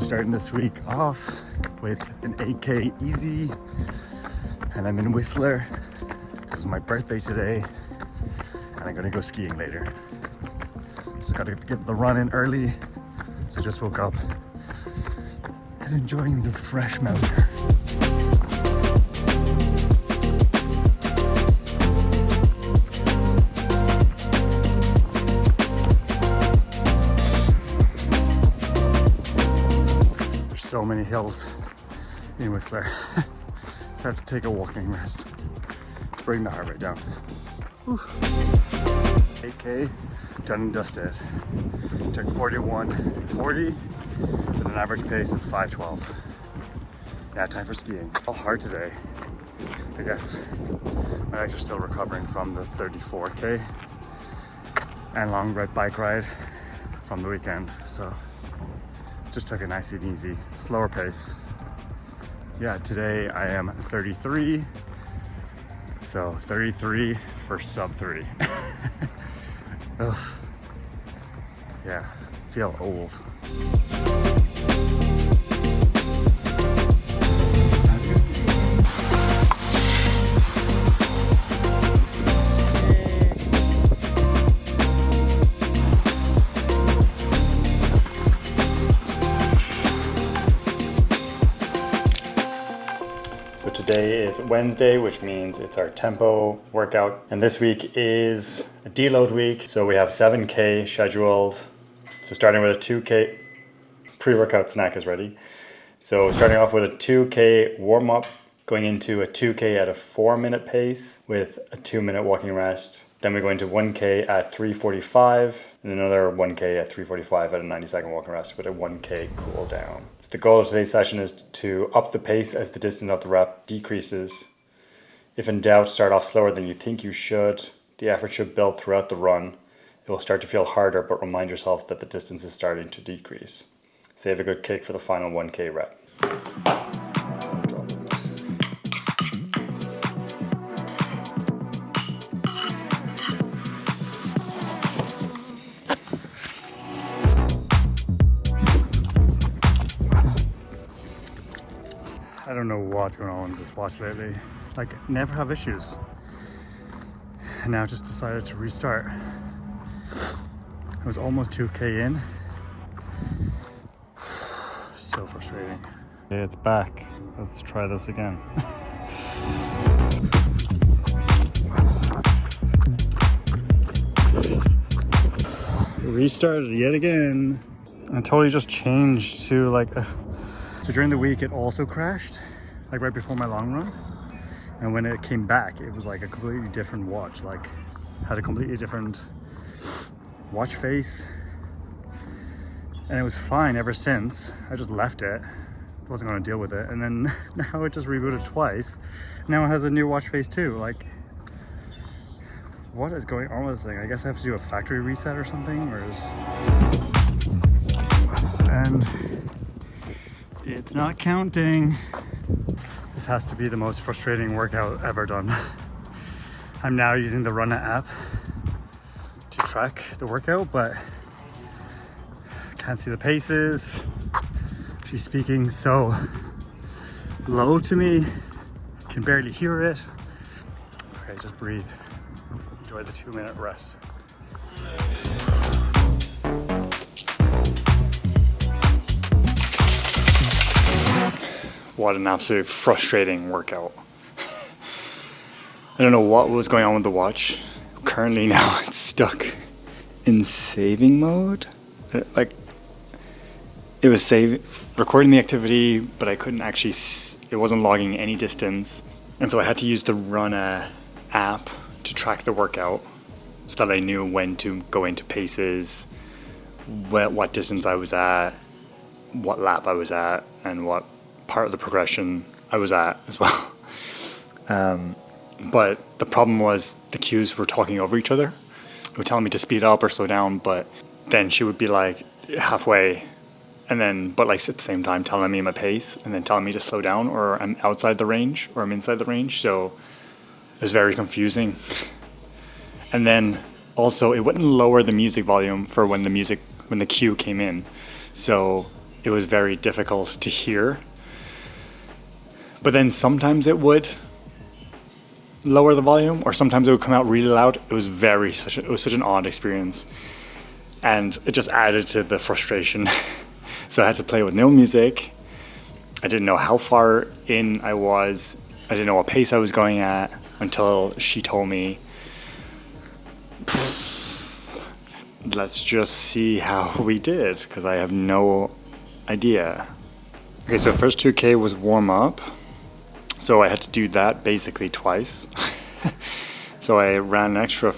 starting this week off with an 8K easy, and I'm in Whistler. This is my birthday today, and I'm gonna go skiing later. So gotta get the run in early. So just woke up and enjoying the fresh mountain air. So many hills in Whistler. So I have to take a walking rest to bring the heart rate down. Whew. 8K, done and dusted. Took 41:40 with an average pace of 5:12. Yeah, time for skiing. All hard today. I guess my legs are still recovering from the 34K and long bike ride from the weekend. So just took it nice and easy, slower pace. Yeah, today I am 33. So 33 for sub 3. Ugh. Yeah, feel old. So today is Wednesday, which means it's our tempo workout. And this week is a deload week. So we have 7K scheduled. So starting with a 2K, pre-workout snack is ready. So starting off with a 2K warm up, going into a 2K at a 4-minute pace with a 2-minute walking rest. Then we go into 1K at 3:45 and another 1K at 3:45 at a 90-second walking rest with a 1K cool down. So the goal of today's session is to up the pace as the distance of the rep decreases. If in doubt, start off slower than you think you should. The effort should build throughout the run. It will start to feel harder, but remind yourself that the distance is starting to decrease. Save a good kick for the final 1K rep. I don't know what's going on with this watch lately. Like, never have issues. And now just decided to restart. I was almost 2K in. So frustrating. Okay, it's back. Let's try this again. Restarted yet again. I totally just changed to like so during the week it also crashed, like right before my long run. And when it came back, it was like a completely different watch, like had a completely different watch face. And it was fine ever since. I just left it. Wasn't gonna deal with it. And then now it just rebooted twice. Now it has a new watch face too. Like, what is going on with this thing? I guess I have to do a factory reset or something, and it's not counting. This has to be the most frustrating workout ever done. I'm now using the Runner app to track the workout, but can't see the paces. She's speaking so low to me, can barely hear it. It's okay, just breathe. Enjoy the 2-minute rest. What an absolute frustrating workout. I don't know what was going on with the watch. Currently now it's stuck in saving mode. Like, it was recording the activity, but I couldn't actually, it wasn't logging any distance. And so I had to use the Runner app to track the workout so that I knew when to go into paces, what distance I was at, what lap I was at, and what part of the progression I was at as well. But the problem was the cues were talking over each other. It would tell me to speed up or slow down, but then she would be like halfway, and then but like at the same time telling me my pace and then telling me to slow down, or I'm outside the range or I'm inside the range. So it was very confusing. And then also it wouldn't lower the music volume for when the cue came in. So it was very difficult to hear. But then sometimes it would lower the volume, or sometimes it would come out really loud. It was such an odd experience, and it just added to the frustration. So I had to play with no music. I didn't know how far in I was. I didn't know what pace I was going at until she told me, let's just see how we did, because I have no idea. Okay, so first 2K was warm up. So I had to do that basically twice. So I ran an extra,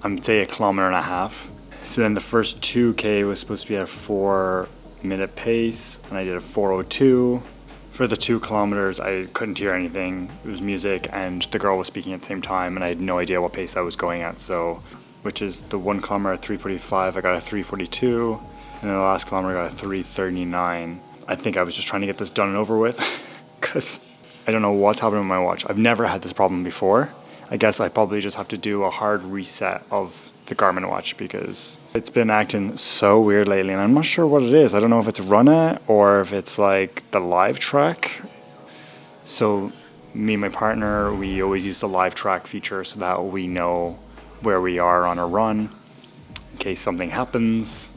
I'd say 1.5 kilometers. So then the first 2K was supposed to be at a 4-minute pace, and I did a 4:02. For the 2 kilometers, I couldn't hear anything. It was music, and the girl was speaking at the same time, and I had no idea what pace I was going at. So, which is the 1 kilometer at 3:45, I got a 3:42, and then the last kilometer I got a 3:39. I think I was just trying to get this done and over with, because I don't know what's happening with my watch. I've never had this problem before. I guess I probably just have to do a hard reset of the Garmin watch, because it's been acting so weird lately, and I'm not sure what it is. I don't know if it's Runit or if it's like the live track. So me and my partner, we always use the live track feature so that we know where we are on a run. In case something happens,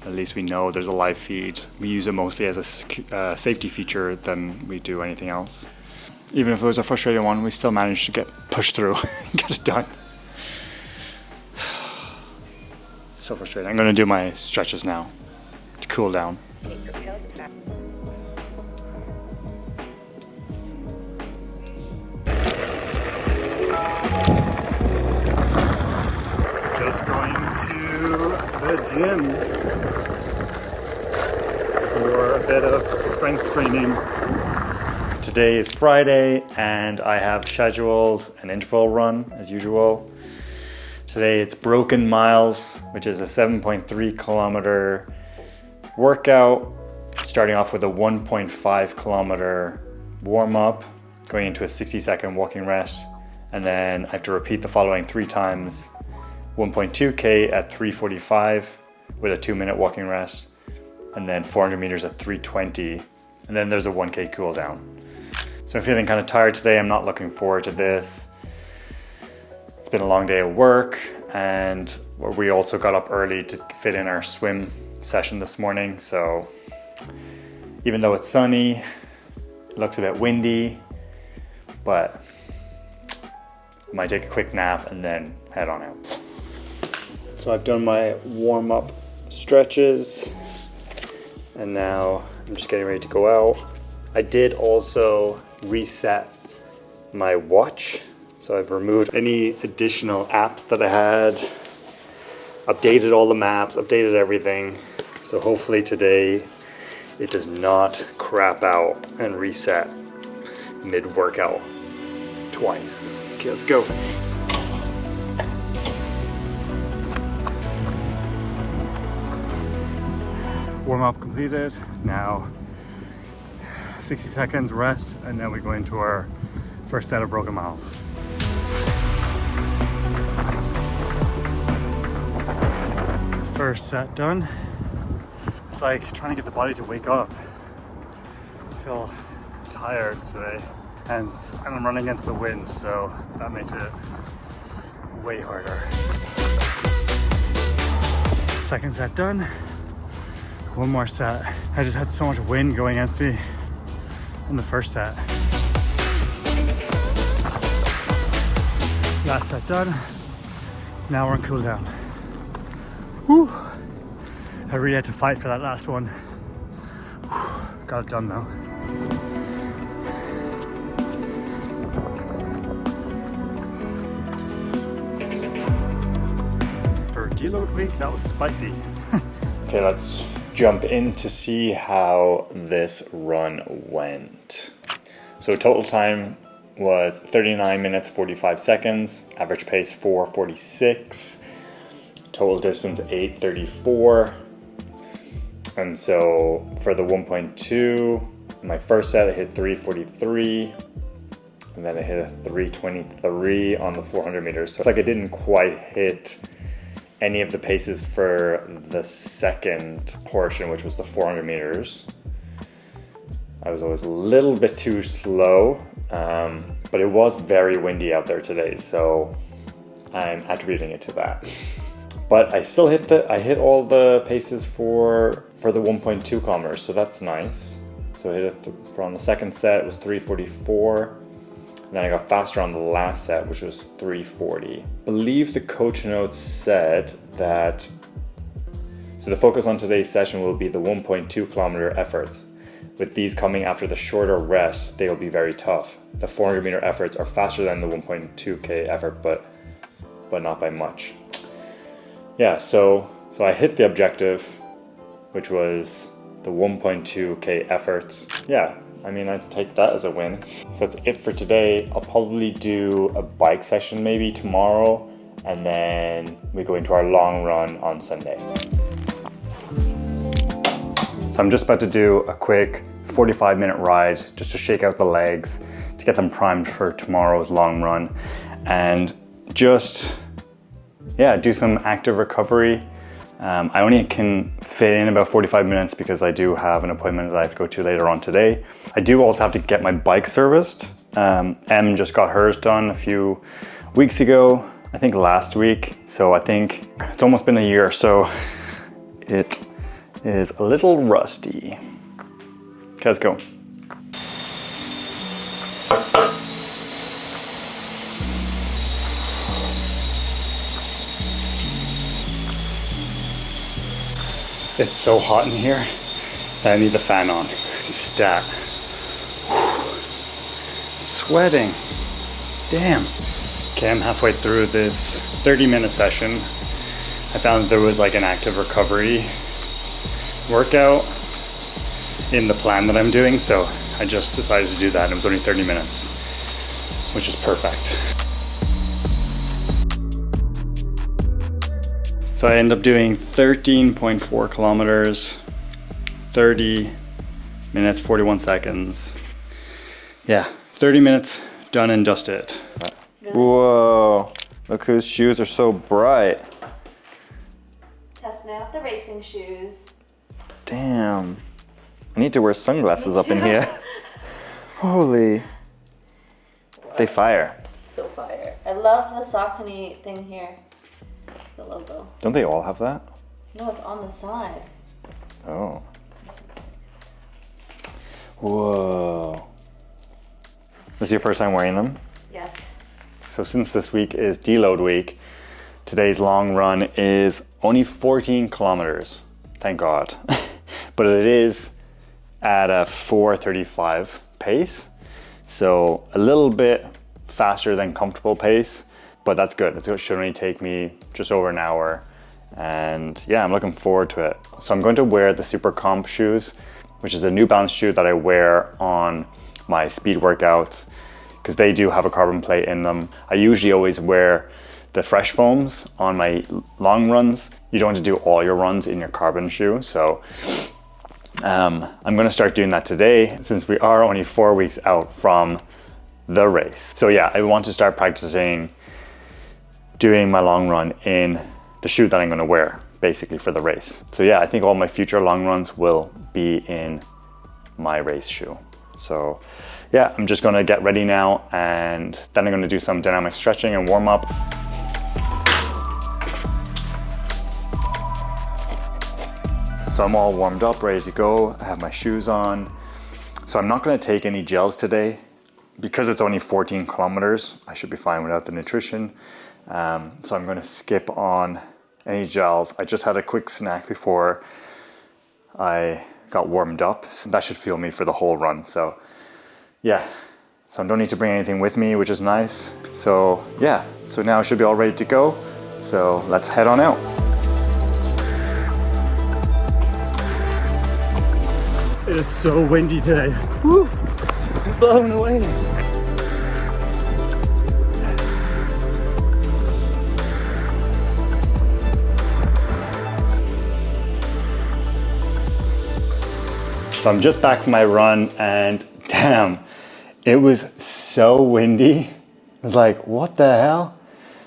at least we know there's a live feed. We use it mostly as a safety feature than we do anything else. Even if it was a frustrating one, we still managed to get pushed through and get it done. So frustrating. I'm gonna do my stretches now to cool down. Just going to the gym for a bit of strength training. Today is Friday, and I have scheduled an interval run as usual. Today it's Broken Miles, which is a 7.3 kilometer workout, starting off with a 1.5 kilometer warm up, going into a 60-second walking rest, and then I have to repeat the following 3 times: 1.2K at 3:45 with a 2-minute walking rest, and then 400 meters at 3:20, and then there's a 1K cool down. So I'm feeling kind of tired today. I'm not looking forward to this. It's been a long day of work, and we also got up early to fit in our swim session this morning. So even though it's sunny, it looks a bit windy, but I might take a quick nap and then head on out. So I've done my warm-up stretches, and now I'm just getting ready to go out. I did also reset my watch. So I've removed any additional apps that I had, updated all the maps, updated everything. So hopefully today it does not crap out and reset mid-workout twice. Okay, let's go. Warm up completed. Now 60 seconds rest, and then we go into our first set of Broken Miles. First set done. It's like trying to get the body to wake up. I feel tired today, and I'm running against the wind, so that makes it way harder. Second set done. One more set. I just had so much wind going against me in the first set. Last set done. Now we're on cool down. Whew. I really had to fight for that last one. Whew. Got it done though. For deload week, that was spicy. Okay, let's jump in to see how this run went. So total time was 39 minutes 45 seconds, average pace 4:46, total distance 8:34. And so for the 1.2, my first set I hit 3:43, and then I hit a 3:23 on the 400 meters. So it's like I didn't quite hit any of the paces for the second portion, which was the 400 meters. I was always a little bit too slow, but it was very windy out there today, so I'm attributing it to that. But I still hit all the paces for the 1.2 kilometers, so that's nice. So I hit it from the second set, it was 3:44. And then I got faster on the last set, which was 3:40. I believe the coach notes said that, so the focus on today's session will be the 1.2 kilometer efforts. With these coming after the shorter rest, they will be very tough. The 400 meter efforts are faster than the 1.2K effort, but not by much. Yeah, so I hit the objective, which was the 1.2K efforts. Yeah, I mean, I take that as a win. So that's it for today. I'll probably do a bike session maybe tomorrow, and then we go into our long run on Sunday. So I'm just about to do a quick 45-minute ride just to shake out the legs, to get them primed for tomorrow's long run, and just, yeah, do some active recovery. I only can fit in about 45 minutes because I do have an appointment that I have to go to later on today. I do also have to get my bike serviced. Em just got hers done a few weeks ago, I think last week. So I think it's almost been a year, so it is a little rusty. Okay, let's go. It's so hot in here that I need the fan on. Stat. Sweating. Damn. Okay, I'm halfway through this 30-minute session. I found that there was like an active recovery workout in the plan that I'm doing, so I just decided to do that. It was only 30 minutes, which is perfect. So I end up doing 13.4 kilometers, 30 minutes, 41 seconds. Yeah, 30 minutes, done and dusted. Whoa, look whose shoes are so bright. Testing out the racing shoes. Damn, I need to wear sunglasses up in here. Holy, they fire. So fire. I love the Saucony thing here. The logo. Don't they all have that? No, it's on the side. Oh. Whoa. This is your first time wearing them? Yes. So since this week is deload week, today's long run is only 14 kilometers. Thank God. But it is at a 4:35 pace. So a little bit faster than comfortable pace. But that's good. It should only take me just over an hour. And yeah, I'm looking forward to it. So I'm going to wear the Super Comp shoes, which is a New Balance shoe that I wear on my speed workouts, because they do have a carbon plate in them. I usually always wear the Fresh Foams on my long runs. You don't want to do all your runs in your carbon shoe. So I'm going to start doing that today, since we are only 4 weeks out from the race. So yeah, I want to start practicing doing my long run in the shoe that I'm going to wear basically for the race. So yeah, I think all my future long runs will be in my race shoe. So yeah, I'm just going to get ready now, and then I'm going to do some dynamic stretching and warm up. So I'm all warmed up, ready to go. I have my shoes on. So I'm not going to take any gels today because it's only 14 kilometers. I should be fine without the nutrition. So I'm going to skip on any gels. I just had a quick snack before I got warmed up. So that should fuel me for the whole run. So yeah, so I don't need to bring anything with me, which is nice. So yeah, so now I should be all ready to go. So let's head on out. It is so windy today. Woo! I'm blown away. So I'm just back from my run, and damn, it was so windy. I was like, what the hell?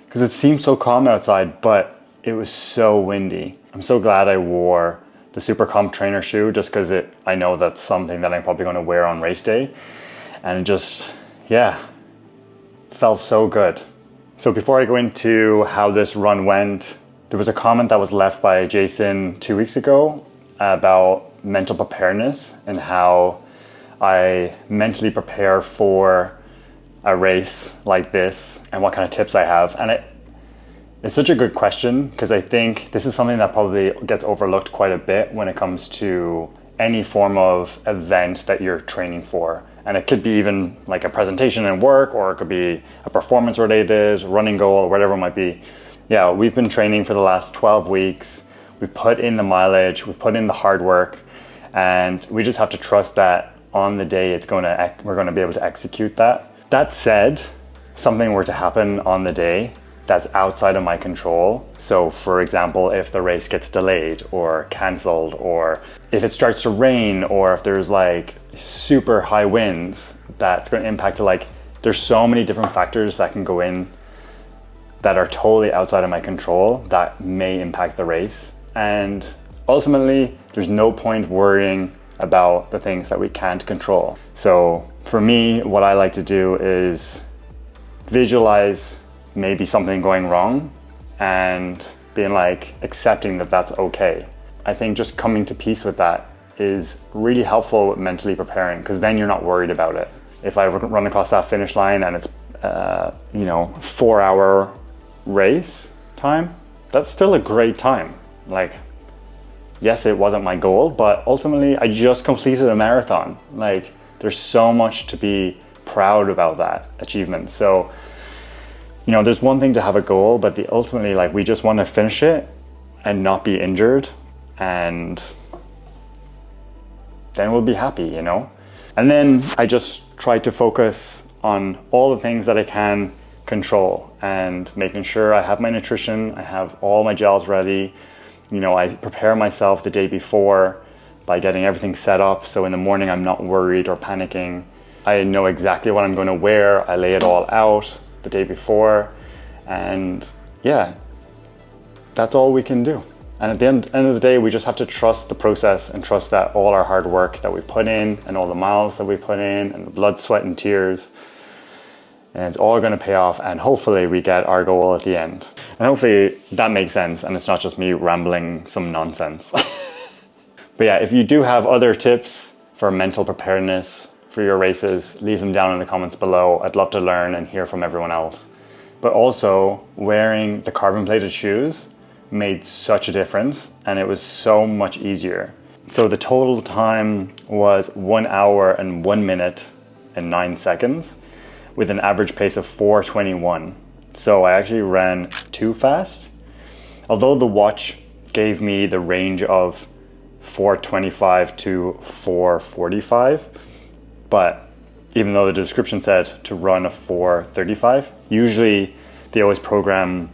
Because it seemed so calm outside, but it was so windy. I'm so glad I wore the Super Comp trainer shoe just because I know that's something that I'm probably going to wear on race day. And it just, yeah, felt so good. So before I go into how this run went, there was a comment that was left by Jason 2 weeks ago about mental preparedness and how I mentally prepare for a race like this and what kind of tips I have. And it's such a good question because I think this is something that probably gets overlooked quite a bit when it comes to any form of event that you're training for. And it could be even like a presentation in work, or it could be a performance related running goal or whatever it might be. Yeah, we've been training for the last 12 weeks. We've put in the mileage, we've put in the hard work, and we just have to trust that on the day we're going to be able to execute that. That said, something were to happen on the day that's outside of my control. So for example, if the race gets delayed or canceled, or if it starts to rain, or if there's like super high winds, that's going to impact there's so many different factors that can go in that are totally outside of my control that may impact the race. And ultimately, there's no point worrying about the things that we can't control. So for me, what I like to do is visualize maybe something going wrong and being accepting that that's okay. I think just coming to peace with that is really helpful with mentally preparing, because then you're not worried about it. If I run across that finish line and it's 4-hour race time, that's still a great time. Yes, it wasn't my goal, but ultimately I just completed a marathon. There's so much to be proud about that achievement. So, there's one thing to have a goal, but ultimately, we just want to finish it and not be injured, and then we'll be happy, And then I just try to focus on all the things that I can control and making sure I have my nutrition, I have all my gels ready. I prepare myself the day before by getting everything set up, so in the morning I'm not worried or panicking. I know exactly what I'm going to wear. I lay it all out the day before, and yeah, that's all we can do. And at the end of the day, we just have to trust the process and trust that all our hard work that we put in and all the miles that we put in and the blood, sweat and tears, and it's all going to pay off, and hopefully we get our goal at the end. And hopefully that makes sense and it's not just me rambling some nonsense. But yeah, if you do have other tips for mental preparedness for your races, leave them down in the comments below. I'd love to learn and hear from everyone else. But also, wearing the carbon plated shoes made such a difference, and it was so much easier. So the total time was 1 hour and 1 minute and 9 seconds with an average pace of 4:21. So I actually ran too fast. Although the watch gave me the range of 4:25 to 4:45, but even though the description said to run a 4:35, usually they always program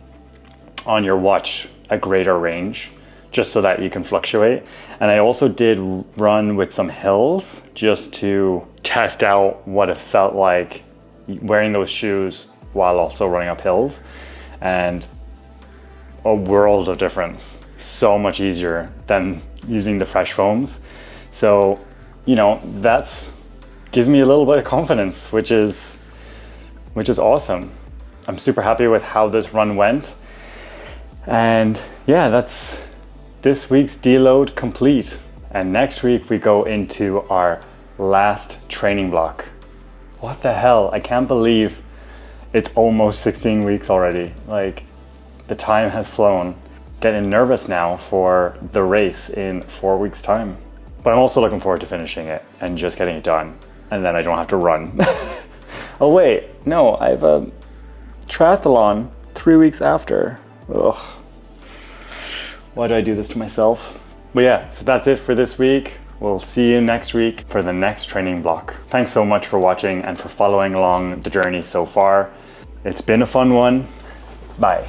on your watch a greater range just so that you can fluctuate. And I also did run with some hills just to test out what it felt like wearing those shoes while also running up hills, and a world of difference. So much easier than using the fresh foams. So, that's gives me a little bit of confidence, which is awesome. I'm super happy with how this run went. And yeah, that's this week's deload complete. And next week we go into our last training block. What the hell? I can't believe it's almost 16 weeks already. The time has flown. Getting nervous now for the race in 4 weeks time. But I'm also looking forward to finishing it and just getting it done. And then I don't have to run. Oh wait, no, I have a triathlon 3 weeks after. Ugh. Why do I do this to myself? But yeah, so that's it for this week. We'll see you next week for the next training block. Thanks so much for watching and for following along the journey so far. It's been a fun one. Bye.